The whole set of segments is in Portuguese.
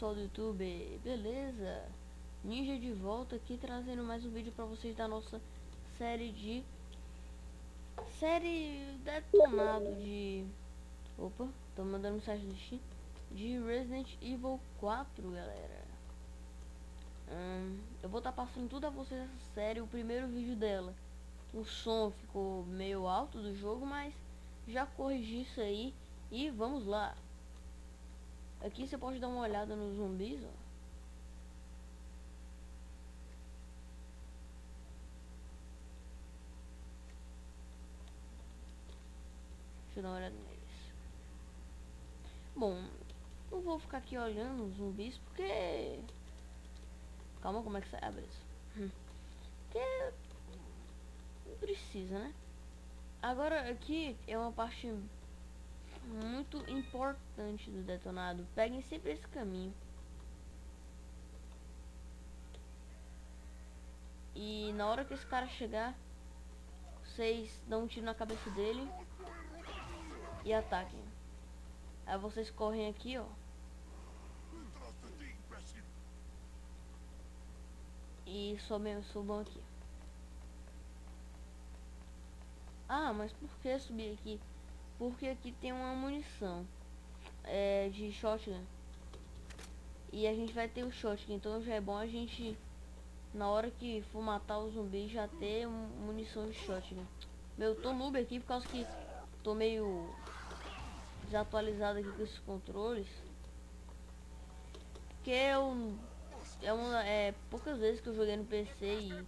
pessoal do YouTube, beleza? Ninja de volta aqui trazendo mais um vídeo pra vocês da nossa série detonado de... Opa, tô mandando mensagem do Steam. De Resident Evil 4, galera. Eu vou estar passando tudo a vocês essa série, o primeiro vídeo dela. O som ficou meio alto do jogo, mas já corrigi isso aí e vamos lá. Aqui você pode dar uma olhada nos zumbis, ó. Deixa eu dar uma olhada neles. Bom, não vou ficar aqui olhando os zumbis porque... Calma, como é que você abre isso? Porque... não precisa, né? Agora aqui é uma parte muito importante do detonado. Peguem sempre esse caminho. E na hora que esse cara chegar, vocês dão um tiro na cabeça dele e ataquem. Aí vocês correm aqui, ó. E subam aqui. Ah, mas por que subir aqui? Porque aqui tem uma munição de shotgun. E a gente vai ter o shotgun, então já é bom a gente, na hora que for matar o zumbi, já ter munição de shotgun. Eu tô noob aqui por causa que tô meio desatualizado aqui com esses controles. Porque poucas vezes que eu joguei no PC e...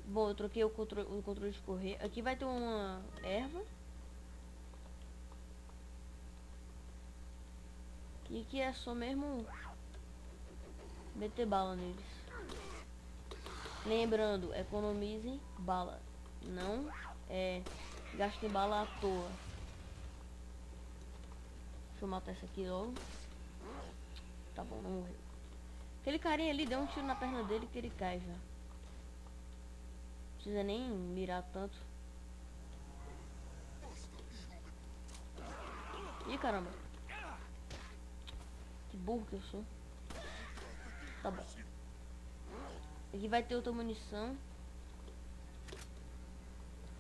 Bom, eu troquei o controle de correr. Aqui vai ter uma erva. E aqui é só mesmo meter bala neles. Lembrando, economizem bala. Não gastem bala à toa. Deixa eu matar essa aqui logo. Tá bom, não morreu. Aquele carinha ali deu um tiro na perna dele que ele cai já. Não precisa nem mirar tanto. Ih, caramba. Que burro que eu sou. Tá bom. Aqui vai ter outra munição.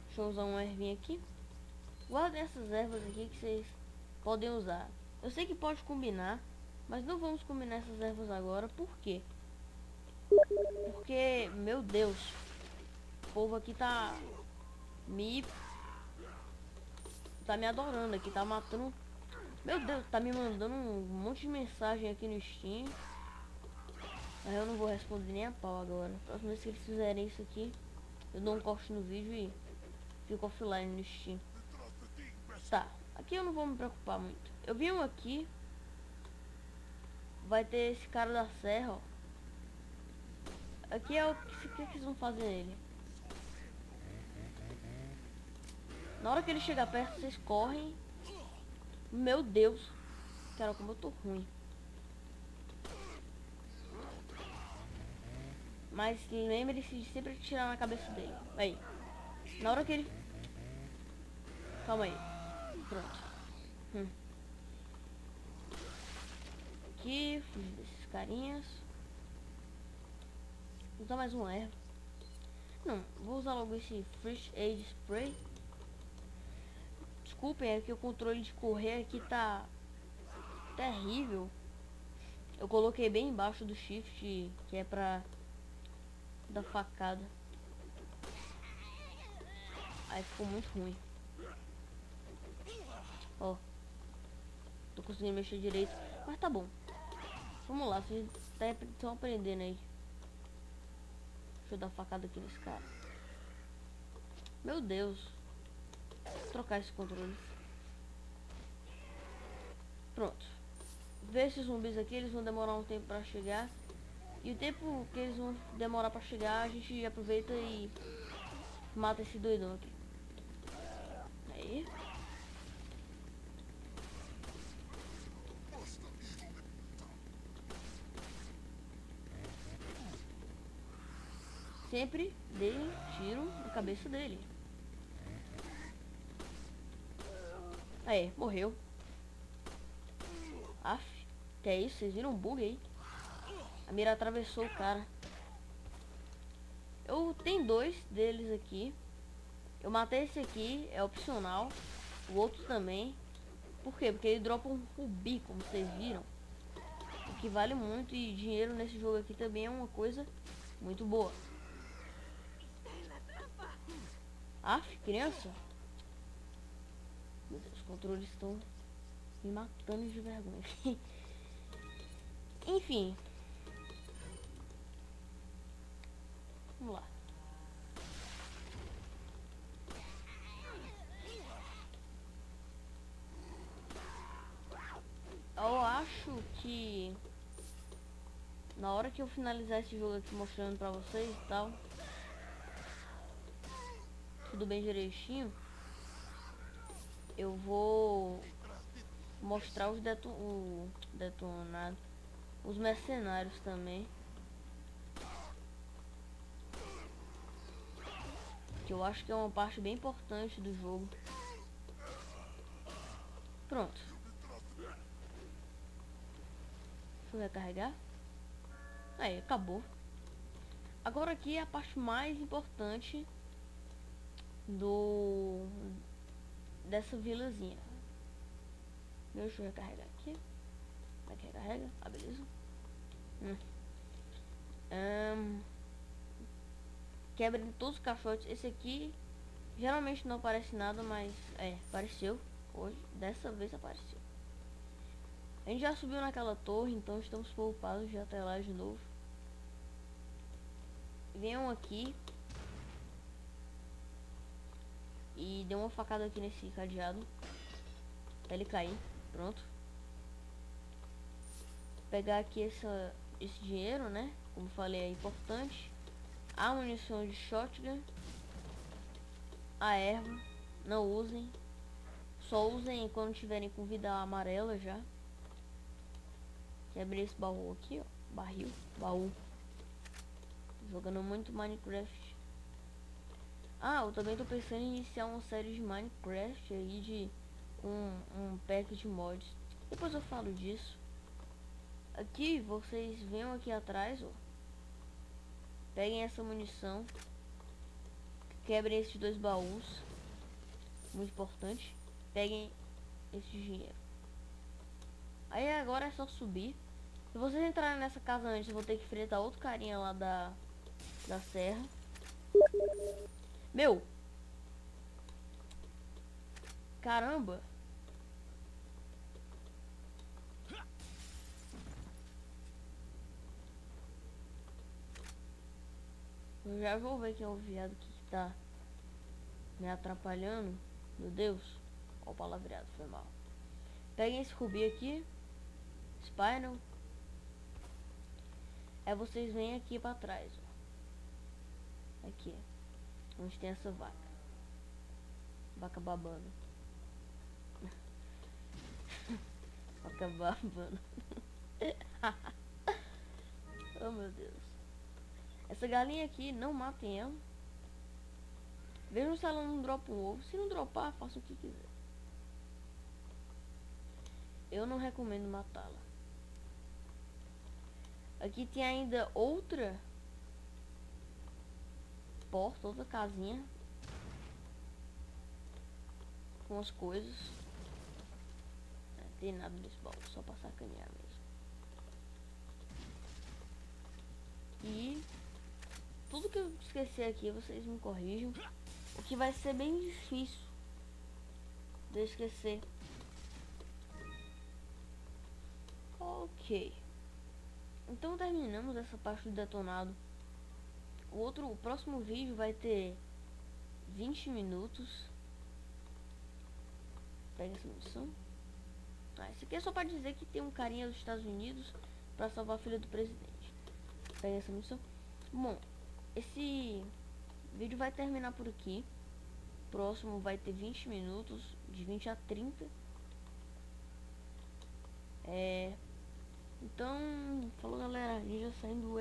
Deixa eu usar uma ervinha aqui. Guardem essas ervas aqui que vocês podem usar. Eu sei que pode combinar, mas não vamos combinar essas ervas agora. Por quê? Porque, meu Deus, o povo aqui tá me adorando aqui, tá matando. Meu Deus, tá me mandando um monte de mensagem aqui no Steam. Mas eu não vou responder nem a pau agora. Próxima vez que eles fizerem isso aqui, eu dou um corte no vídeo e fico offline no Steam. Tá, aqui eu não vou me preocupar muito. Eu vi um aqui. Vai ter esse cara da serra, ó. Aqui é o que eles vão fazer nele. Na hora que ele chegar perto, vocês correm. Meu Deus. Cara, como eu tô ruim. Mas lembre-se de sempre atirar na cabeça dele. Aí. Na hora que ele... Calma aí. Pronto. Aqui, fugir desses carinhas. Vou usar mais uma erva. Não, vou usar logo esse First Aid Spray. Desculpem, é que o controle de correr aqui tá terrível. Eu coloquei bem embaixo do shift, que é pra dar facada. Aí ficou muito ruim. Ó, tô conseguindo mexer direito, mas tá bom. Vamos lá, vocês estão aprendendo aí. Deixa eu dar facada aqui nesse cara. Meu Deus. Vou trocar esse controle. Pronto. Ver esses zumbis aqui, eles vão demorar um tempo pra chegar. E o tempo que eles vão demorar pra chegar, a gente aproveita e mata esse doidão aqui. Aí. Sempre dê um tiro na cabeça dele. Aí, morreu. Aff. Que é isso? Vocês viram um bug aí? A mira atravessou o cara. Eu tenho 2 deles aqui. Eu matei esse aqui, é opcional. O outro também. Por quê? Porque ele dropa um rubi, como vocês viram. O que vale muito, e dinheiro nesse jogo aqui também é uma coisa muito boa. Aff, criança. Meu Deus, os controles estão me matando de vergonha. Enfim. Vamos lá. Eu acho que na hora que eu finalizar esse jogo aqui mostrando pra vocês e tal, tudo bem direitinho, eu vou mostrar os detonados, os mercenários também, que eu acho que é uma parte bem importante do jogo. Pronto. Deixa eu recarregar. Aí, acabou. Agora aqui é a parte mais importante dessa vilazinha. Deixa eu recarregar aqui. Como é que recarrega? Ah, beleza. Quebra de todos os caixotes. Esse aqui geralmente não aparece nada, mas apareceu hoje. Dessa vez apareceu. A gente já subiu naquela torre, então estamos poupados de até lá de novo. Venham aqui e dê uma facada aqui nesse cadeado até ele cair. Pronto. Pegar aqui esse dinheiro, né? Como falei, é importante. A munição de shotgun, a erva, não usem. Só usem quando tiverem com vida amarela já. Quebrei esse baú aqui, ó. Barril, baú. Jogando muito Minecraft. Ah, eu também tô pensando em iniciar uma série de Minecraft aí de um pack de mods. Depois eu falo disso. Aqui, vocês venham aqui atrás, ó. Peguem essa munição. Quebrem esses 2 baús. Muito importante. Peguem esse dinheiro. Aí agora é só subir. Se vocês entrarem nessa casa antes, eu vou ter que enfrentar outro carinha lá da serra. Meu! Caramba! Eu já vou ver quem é o viado que tá me atrapalhando. Meu Deus! Ó o palavreado, foi mal. Peguem esse rubi aqui. Spinal. Aí vocês vêm aqui pra trás, ó. Aqui. Onde tem essa vaca. Vaca babando. Vaca babando. Oh meu Deus. Essa galinha aqui, não matem ela. Vejam se ela não dropa um ovo. Se não dropar, faça o que quiser. Eu não recomendo matá-la. Aqui tem ainda outra porta, outra casinha com as coisas. Não tem nada nesse baú, só pra sacanear mesmo. E tudo que eu esquecer aqui, vocês me corrijam. O que vai ser bem difícil de eu esquecer. Ok. Então terminamos essa parte do detonado. O próximo vídeo vai ter 20 minutos. Pega essa missão. Isso aqui é só para dizer que tem um carinha dos Estados Unidos para salvar a filha do presidente. Pega essa missão. Bom, esse vídeo vai terminar por aqui. O próximo vai ter 20 minutos, de 20 a 30. Então, falou galera, a gente já saindo do